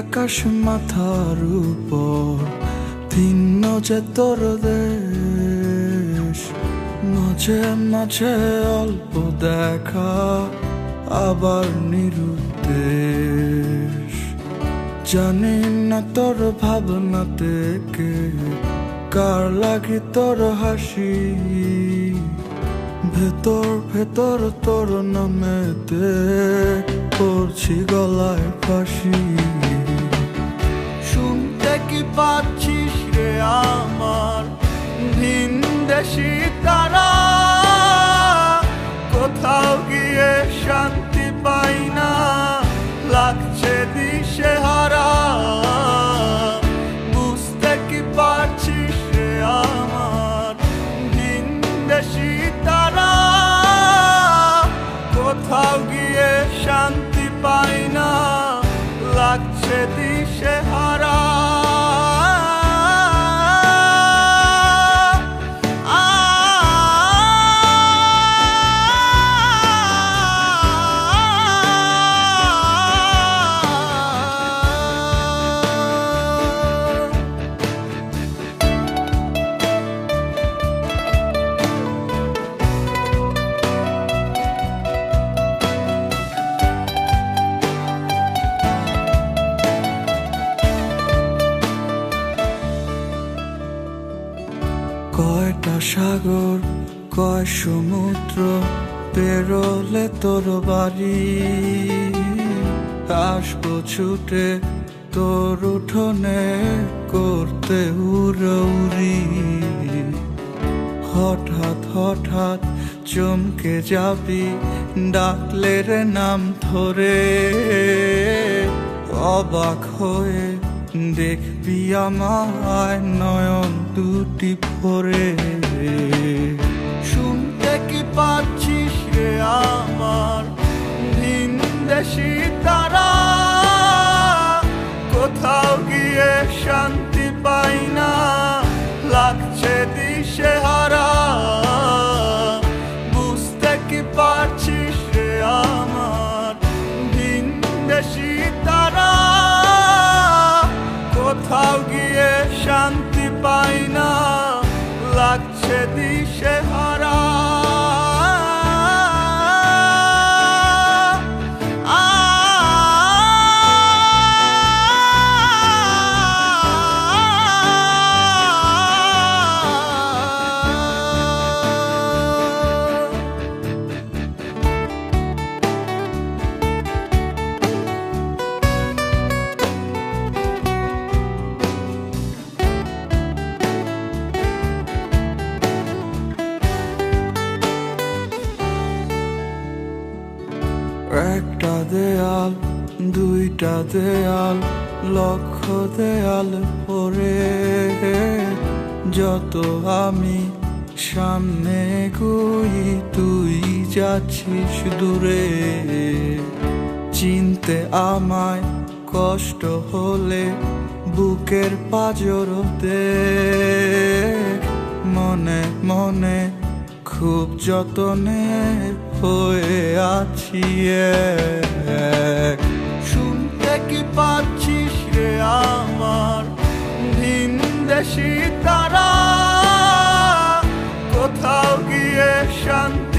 আকাশ মাথার উপর, ভিন্ন যে তোর দেশ। মাঝে মাঝে অল্প দেখা, আবার নিরুদ্দেশ। জানি না তোর ভাবনা থেকে কার লাগে তোর হাসি, ভেতর ভেতর তোর নামেতে পড়ছি গলায় ফাঁসি। শুনতে কি পাচ্ছিস রে আমার ভিনদেশি তারা? কোথাও গিয়ে শান্তি পাই না, লাগছে দিশেহারা। বুঝতে কি পারছিস রে আমার ভিনদেশি তারা? কোথাও গিয়ে শান্তি পাই না, লাগছে দিশেহারা। কয়টা সাগর কয় সমুদ্র পেরোলে তোর বাড়ি, আসবো ছুটে তোর উঠোনে করতে উড়ৌড়ি। হঠাৎ হঠাৎ চমকে যাবি ডাকলে রে নাম ধরে, অবাক হয়ে দেখবি আমায় নয়ন দুটি ভরে। শুনতে কি পাচ্ছিস রে আমার ভিনদেশি তারা? কোথাও গিয়ে শান্তি পাই না, লাগছে দিশেহারা। বুঝতে কি পারছিস রে আমার ভিনদেশি তারা? কোথাও গিয়ে শান্তি পাই না, লাগছে দিশেহারা। একটা দেয়াল দুইটা দেয়াল লক্ষ দেয়াল পরে, যত আমি সামনে এগোই তুই যাচ্ছিস দূরে। চিনতে আমায় কষ্ট হলে বুকের পাঁজর দেখ, মনে মনে খুব যতনে হয়ে আছি এক। শুনতে কি পাচ্ছিস রে আমার ভিনদেশি তারা? কোথাও গিয়ে শান্তি